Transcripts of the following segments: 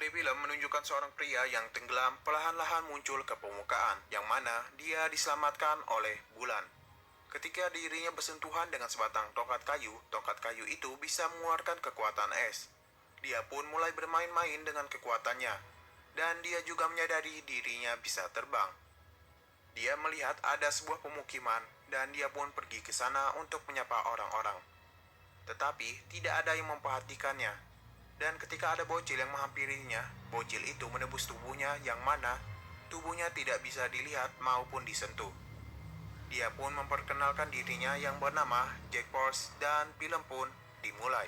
di film menunjukkan seorang pria yang tenggelam perlahan-lahan muncul ke permukaan, yang mana dia diselamatkan oleh bulan. Ketika dirinya bersentuhan dengan sebatang tongkat kayu itu bisa mengeluarkan kekuatan es. Dia pun mulai bermain-main dengan kekuatannya, dan dia juga menyadari dirinya bisa terbang. Dia melihat ada sebuah pemukiman, dan dia pun pergi ke sana untuk menyapa orang-orang. Tetapi tidak ada yang memperhatikannya. Dan ketika ada bocil yang menghampirinya, bocil itu menebus tubuhnya yang mana tubuhnya tidak bisa dilihat maupun disentuh. Dia pun memperkenalkan dirinya yang bernama Jack Frost dan film pun dimulai.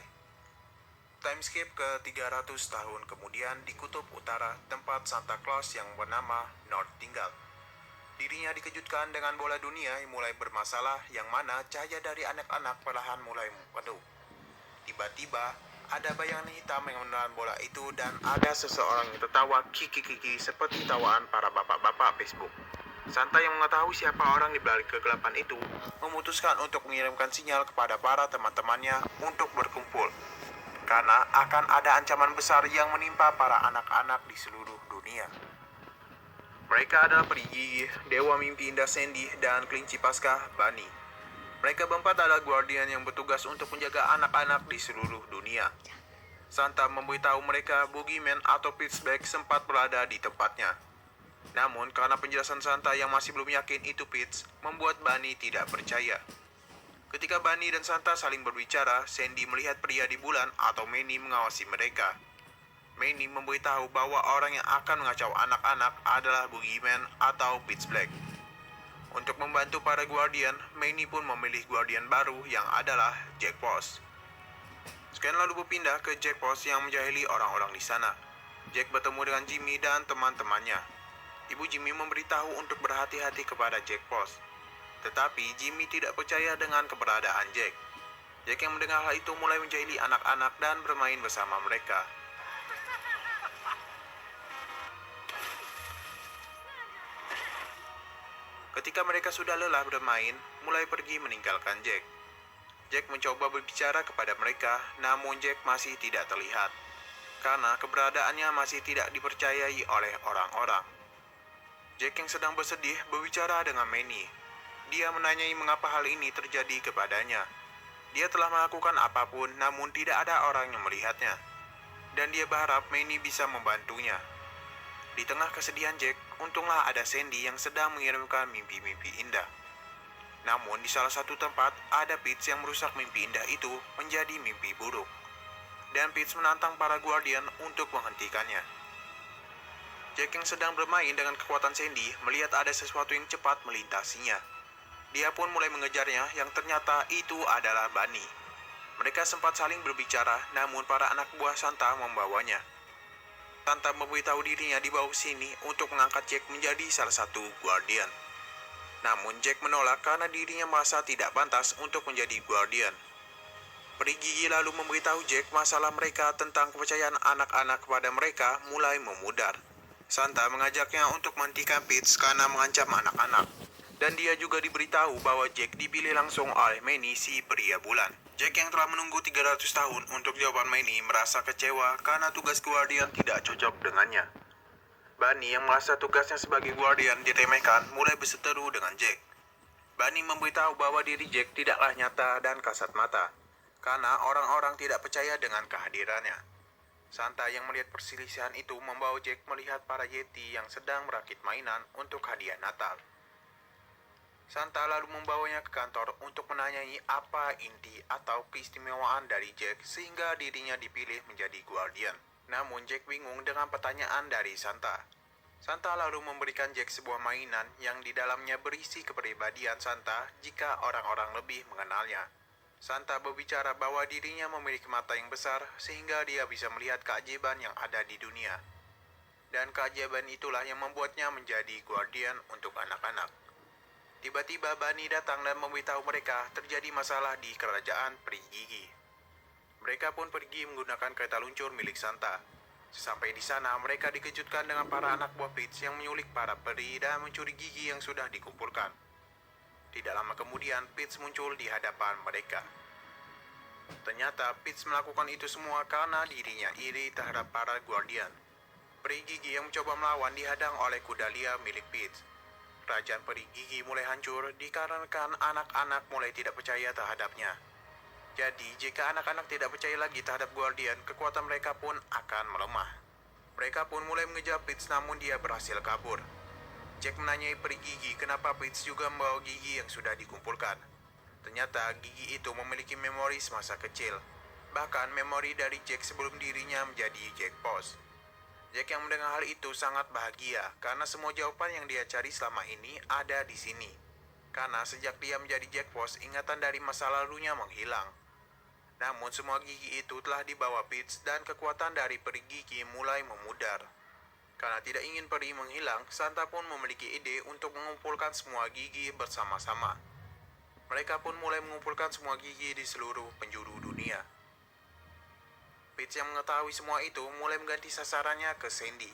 Timeskip ke 300 tahun kemudian di kutub utara tempat Santa Claus yang bernama North tinggal. Dirinya dikejutkan dengan bola dunia yang mulai bermasalah yang mana cahaya dari anak-anak perlahan mulai meredup. Tiba-tiba ada bayangan hitam yang menelan bola itu dan ada seseorang yang tertawa kiki-kiki seperti tawaan para bapak-bapak Facebook. Santa yang mengetahui siapa orang di balik kegelapan itu memutuskan untuk mengirimkan sinyal kepada para teman-temannya untuk berkumpul. Karena akan ada ancaman besar yang menimpa para anak-anak di seluruh dunia. Mereka adalah peri gigih, dewa mimpi indah Sandy, dan kelinci Paskah Bunny. Mereka berempat adalah guardian yang bertugas untuk menjaga anak-anak di seluruh dunia. Santa memberitahu mereka Boogeyman atau Pitch Black sempat berada di tempatnya. Namun karena penjelasan Santa yang masih belum yakin itu Pitch, membuat Bunny tidak percaya. Ketika Bunny dan Santa saling berbicara, Sandy melihat pria di bulan atau Manny mengawasi mereka. Manny memberitahu bahwa orang yang akan mengacau anak-anak adalah Boogeyman atau Pitch Black. Untuk membantu para Guardian, Manny pun memilih Guardian baru yang adalah Jack Frost. Sekian lalu berpindah ke Jack Frost yang menjahili orang-orang di sana. Jack bertemu dengan Jimmy dan teman-temannya. Ibu Jimmy memberitahu untuk berhati-hati kepada Jack Frost. Tetapi Jimmy tidak percaya dengan keberadaan Jack. Jack yang mendengar hal itu mulai menjahili anak-anak dan bermain bersama mereka. Ketika mereka sudah lelah bermain, mulai pergi meninggalkan Jack. Jack mencoba berbicara kepada mereka, namun Jack masih tidak terlihat. Karena keberadaannya masih tidak dipercayai oleh orang-orang. Jack yang sedang bersedih berbicara dengan Manny. Dia menanyai mengapa hal ini terjadi kepadanya. Dia telah melakukan apapun namun tidak ada orang yang melihatnya. Dan dia berharap Manny bisa membantunya. Di tengah kesedihan Jack, untunglah ada Sandy yang sedang mengirimkan mimpi-mimpi indah. Namun di salah satu tempat ada Pitch yang merusak mimpi indah itu menjadi mimpi buruk. Dan Pitch menantang para Guardian untuk menghentikannya. Jack yang sedang bermain dengan kekuatan Sandy melihat ada sesuatu yang cepat melintasinya. Dia pun mulai mengejarnya yang ternyata itu adalah Bunny. Mereka sempat saling berbicara namun para anak buah Santa membawanya. Santa memberitahu dirinya di bawah sini untuk mengangkat Jack menjadi salah satu Guardian. Namun Jack menolak karena dirinya merasa tidak pantas untuk menjadi Guardian. Peri gigi lalu memberitahu Jack masalah mereka tentang kepercayaan anak-anak kepada mereka mulai memudar. Santa mengajaknya untuk menghentikan Pitch karena mengancam anak-anak. Dan dia juga diberitahu bahwa Jack dipilih langsung oleh Manny si pria bulan. Jack yang telah menunggu 300 tahun untuk jawaban Manny merasa kecewa karena tugas Guardian tidak cocok dengannya. Bunny yang merasa tugasnya sebagai Guardian diremehkan mulai berseteru dengan Jack. Bunny memberitahu bahwa diri Jack tidaklah nyata dan kasat mata, karena orang-orang tidak percaya dengan kehadirannya. Santa yang melihat perselisihan itu membawa Jack melihat para Yeti yang sedang merakit mainan untuk hadiah Natal. Santa lalu membawanya ke kantor untuk menanyai apa inti atau keistimewaan dari Jack sehingga dirinya dipilih menjadi Guardian. Namun Jack bingung dengan pertanyaan dari Santa. Santa lalu memberikan Jack sebuah mainan yang di dalamnya berisi kepribadian Santa jika orang-orang lebih mengenalnya. Santa berbicara bahwa dirinya memiliki mata yang besar sehingga dia bisa melihat keajaiban yang ada di dunia. Dan keajaiban itulah yang membuatnya menjadi Guardian untuk anak-anak. Tiba-tiba Bunny datang dan memberitahu mereka terjadi masalah di kerajaan peri gigi. Mereka pun pergi menggunakan kereta luncur milik Santa. Sesampai di sana, mereka dikejutkan dengan para anak buah Pitch yang menyulik para peri dan mencuri gigi yang sudah dikumpulkan. Tidak lama kemudian, Pitch muncul di hadapan mereka. Ternyata Pitch melakukan itu semua karena dirinya iri terhadap para Guardian. Peri gigi yang mencoba melawan dihadang oleh kuda liar milik Pete. Kerajaan peri gigi mulai hancur dikarenakan anak-anak mulai tidak percaya terhadapnya. Jadi, jika anak-anak tidak percaya lagi terhadap Guardian, kekuatan mereka pun akan melemah. Mereka pun mulai mengejar Pete namun dia berhasil kabur. Jack menanyai peri gigi kenapa Pete juga membawa gigi yang sudah dikumpulkan. Ternyata gigi itu memiliki memori semasa kecil. Bahkan memori dari Jack sebelum dirinya menjadi Jack Frost. Jack yang mendengar hal itu sangat bahagia karena semua jawaban yang dia cari selama ini ada di sini. Karena sejak dia menjadi Jack Frost, ingatan dari masa lalunya menghilang. Namun semua gigi itu telah dibawa Pete dan kekuatan dari peri gigi mulai memudar. Karena tidak ingin peri menghilang, Santa pun memiliki ide untuk mengumpulkan semua gigi bersama-sama. Mereka pun mulai mengumpulkan semua gigi di seluruh penjuru dunia. Pete yang mengetahui semua itu mulai mengganti sasarannya ke Sandy.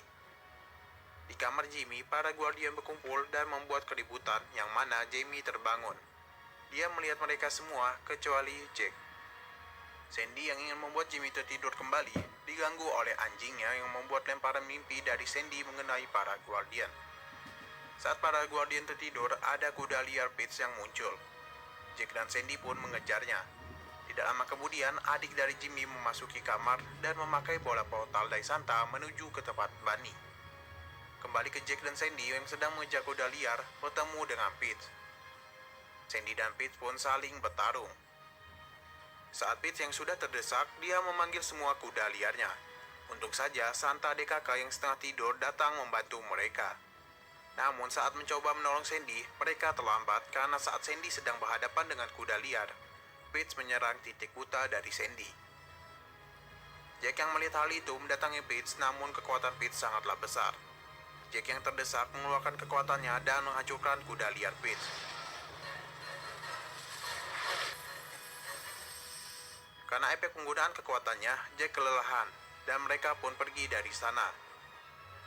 Di kamar Jimmy, para Guardian berkumpul dan membuat keributan yang mana Jamie terbangun. Dia melihat mereka semua kecuali Jack. Sandy yang ingin membuat Jimmy tertidur kembali diganggu oleh anjingnya yang membuat lemparan mimpi dari Sandy mengenai para Guardian. Saat para Guardian tertidur, ada kuda liar Pete yang muncul. Jack dan Sandy pun mengejarnya. Tidak lama kemudian, adik dari Jimmy memasuki kamar dan memakai bola portal dari Santa menuju ke tempat Bunny. Kembali ke Jack dan Sandy yang sedang mengejar kuda liar bertemu dengan Pete. Sandy dan Pete pun saling bertarung. Saat Pete yang sudah terdesak, dia memanggil semua kuda liarnya. Untung saja Santa adik kakak yang setengah tidur datang membantu mereka. Namun saat mencoba menolong Sandy, mereka terlambat karena saat Sandy sedang berhadapan dengan kuda liar, Pete menyerang titik buta dari Sandy. Jack yang melihat hal itu mendatangi Pete, namun kekuatan Pete sangatlah besar. Jack yang terdesak mengeluarkan kekuatannya dan menghancurkan kuda liar Pete. Karena efek penggunaan kekuatannya, Jack kelelahan dan mereka pun pergi dari sana.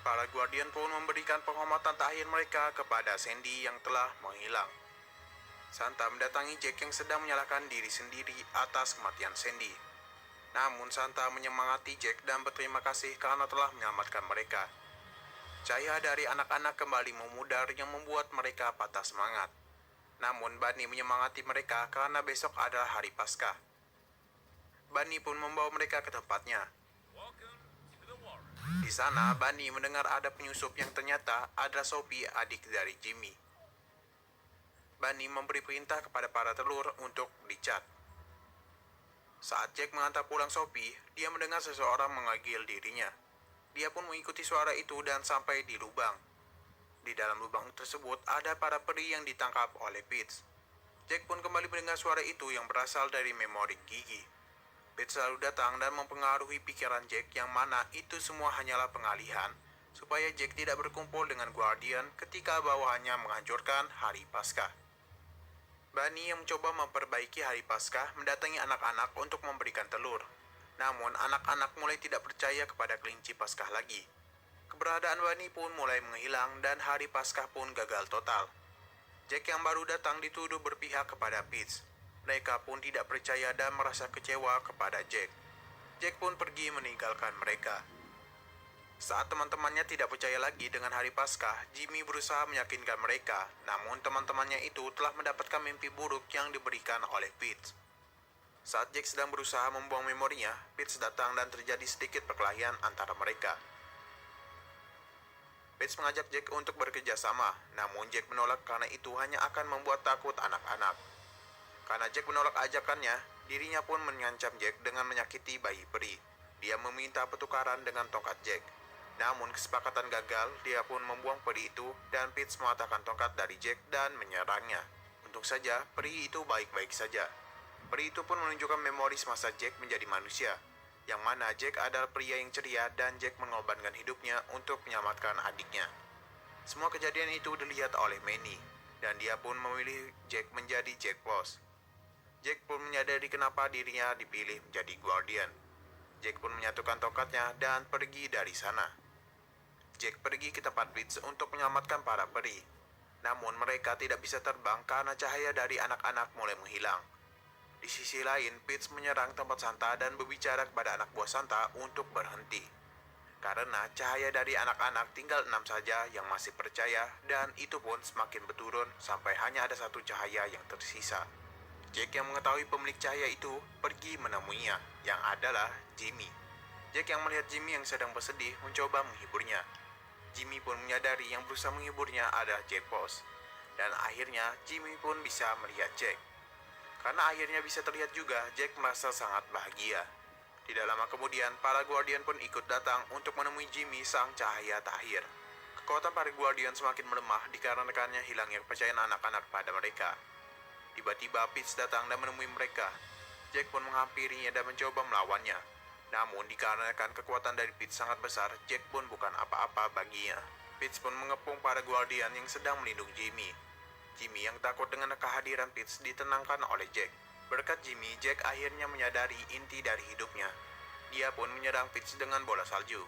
Para Guardian pun memberikan penghormatan terakhir mereka kepada Sandy yang telah menghilang. Santa mendatangi Jack yang sedang menyalahkan diri sendiri atas kematian Sandy. Namun Santa menyemangati Jack dan berterima kasih karena telah menyelamatkan mereka. Cahaya dari anak-anak kembali memudar yang membuat mereka patah semangat. Namun Bunny menyemangati mereka karena besok adalah hari Paskah. Bunny pun membawa mereka ke tempatnya. Di sana, Bunny mendengar ada penyusup yang ternyata adalah Sophie, adik dari Jimmy. Bunny memberi perintah kepada para telur untuk dicat. Saat Jack mengantar pulang Sophie, dia mendengar seseorang memanggil dirinya. Dia pun mengikuti suara itu dan sampai di lubang. Di dalam lubang tersebut ada para peri yang ditangkap oleh Pete. Jack pun kembali mendengar suara itu yang berasal dari memori gigi. Pete selalu datang dan mempengaruhi pikiran Jack yang mana itu semua hanyalah pengalihan supaya Jack tidak berkumpul dengan Guardian ketika bawahannya menghancurkan hari Paskah. Bunny yang mencoba memperbaiki hari Paskah mendatangi anak-anak untuk memberikan telur. Namun anak-anak mulai tidak percaya kepada kelinci Paskah lagi. Keberadaan Bunny pun mulai menghilang dan hari Paskah pun gagal total. Jack yang baru datang dituduh berpihak kepada Pete. Mereka pun tidak percaya dan merasa kecewa kepada Jack. Jack pun pergi meninggalkan mereka. Saat teman-temannya tidak percaya lagi dengan hari Paskah, Jimmy berusaha meyakinkan mereka, namun teman-temannya itu telah mendapatkan mimpi buruk yang diberikan oleh Pete. Saat Jack sedang berusaha membuang memorinya, Pete datang dan terjadi sedikit perkelahian antara mereka. Pete mengajak Jack untuk bekerja sama, namun Jack menolak karena itu hanya akan membuat takut anak-anak. Karena Jack menolak ajakannya, dirinya pun mengancam Jack dengan menyakiti bayi peri. Dia meminta pertukaran dengan tongkat Jack. Namun kesepakatan gagal, dia pun membuang peri itu dan Pete mematahkan tongkat dari Jack dan menyerangnya. Untung saja, peri itu baik-baik saja. Peri itu pun menunjukkan memori semasa Jack menjadi manusia, yang mana Jack adalah pria yang ceria dan Jack mengorbankan hidupnya untuk menyelamatkan adiknya. Semua kejadian itu dilihat oleh Manny, dan dia pun memilih Jack menjadi Jack Frost. Jack pun menyadari kenapa dirinya dipilih menjadi Guardian. Jack pun menyatukan tongkatnya dan pergi dari sana. Jack pergi ke tempat Pete untuk menyelamatkan para peri. Namun mereka tidak bisa terbang karena cahaya dari anak-anak mulai menghilang. Di sisi lain, Pete menyerang tempat Santa dan berbicara kepada anak buah Santa untuk berhenti. karena cahaya dari anak-anak tinggal 6 saja yang masih percaya, dan itu pun semakin berturun sampai hanya ada satu cahaya yang tersisa. Jack yang mengetahui pemilik cahaya itu pergi menemuinya, yang adalah Jimmy. Jack yang melihat Jimmy yang sedang bersedih mencoba menghiburnya. Jimmy pun menyadari yang berusaha menghiburnya adalah Jack Bos. Dan akhirnya Jimmy pun bisa melihat Jack. Karena akhirnya bisa terlihat juga, Jack merasa sangat bahagia. Tidak lama kemudian, para Guardian pun ikut datang untuk menemui Jimmy sang cahaya terakhir. Kekuatan para Guardian semakin melemah dikarenakannya hilangnya kepercayaan anak-anak pada mereka. Tiba-tiba Peach datang dan menemui mereka. Jack pun menghampirinya dan mencoba melawannya. Namun dikarenakan kekuatan dari Peach sangat besar, Jack pun bukan apa-apa baginya. Peach pun mengepung para Guardian yang sedang melindungi Jimmy. Jimmy yang takut dengan kehadiran Peach ditenangkan oleh Jack. Berkat Jimmy, Jack akhirnya menyadari inti dari hidupnya. Dia pun menyerang Peach dengan bola salju.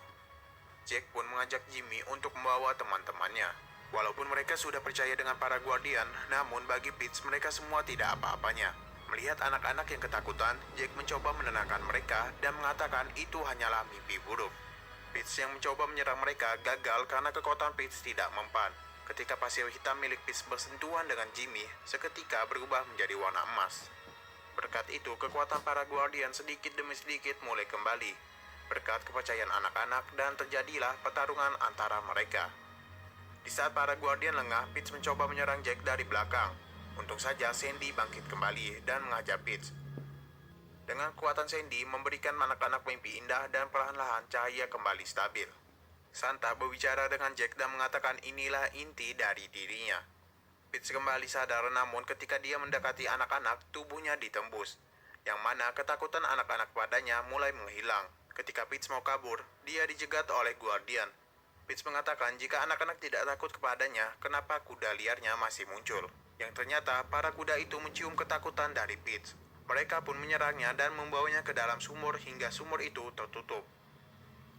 Jack pun mengajak Jimmy untuk membawa teman-temannya. Walaupun mereka sudah percaya dengan para Guardian, namun bagi Peach mereka semua tidak apa-apanya. Melihat anak-anak yang ketakutan, Jack mencoba menenangkan mereka dan mengatakan itu hanyalah mimpi buruk. Peach yang mencoba menyerang mereka gagal karena kekuatan Peach tidak mempan. Ketika pasir hitam milik Peach bersentuhan dengan Jimmy, seketika berubah menjadi warna emas. Berkat itu, kekuatan para Guardian sedikit demi sedikit mulai kembali. Berkat kepercayaan anak-anak dan terjadilah pertarungan antara mereka. Di saat para Guardian lengah, Peach mencoba menyerang Jack dari belakang. Untung saja Sandy bangkit kembali dan mengajar Peach. Dengan kekuatan Sandy memberikan anak-anak mimpi indah dan perlahan-lahan cahaya kembali stabil. Santa berbicara dengan Jack dan mengatakan inilah inti dari dirinya. Peach kembali sadar, namun ketika dia mendekati anak-anak, tubuhnya ditembus. Yang mana ketakutan anak-anak padanya mulai menghilang. Ketika Peach mau kabur, dia dijegat oleh Guardian. Peach mengatakan jika anak-anak tidak takut kepadanya, kenapa kuda liarnya masih muncul. Yang ternyata para kuda itu mencium ketakutan dari Peach. Mereka pun menyerangnya dan membawanya ke dalam sumur hingga sumur itu tertutup.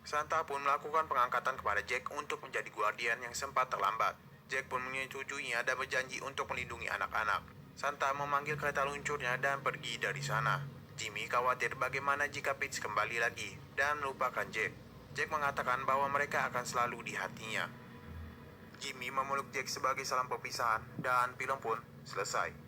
Santa pun melakukan pengangkatan kepada Jack untuk menjadi Guardian yang sempat terlambat. Jack pun menyetujuinya dan berjanji untuk melindungi anak-anak. Santa memanggil kereta luncurnya dan pergi dari sana. Jimmy khawatir bagaimana jika Peach kembali lagi dan melupakan Jack. Jack mengatakan bahwa mereka akan selalu di hatinya. Jimmy memeluk Jack sebagai salam perpisahan dan film pun selesai.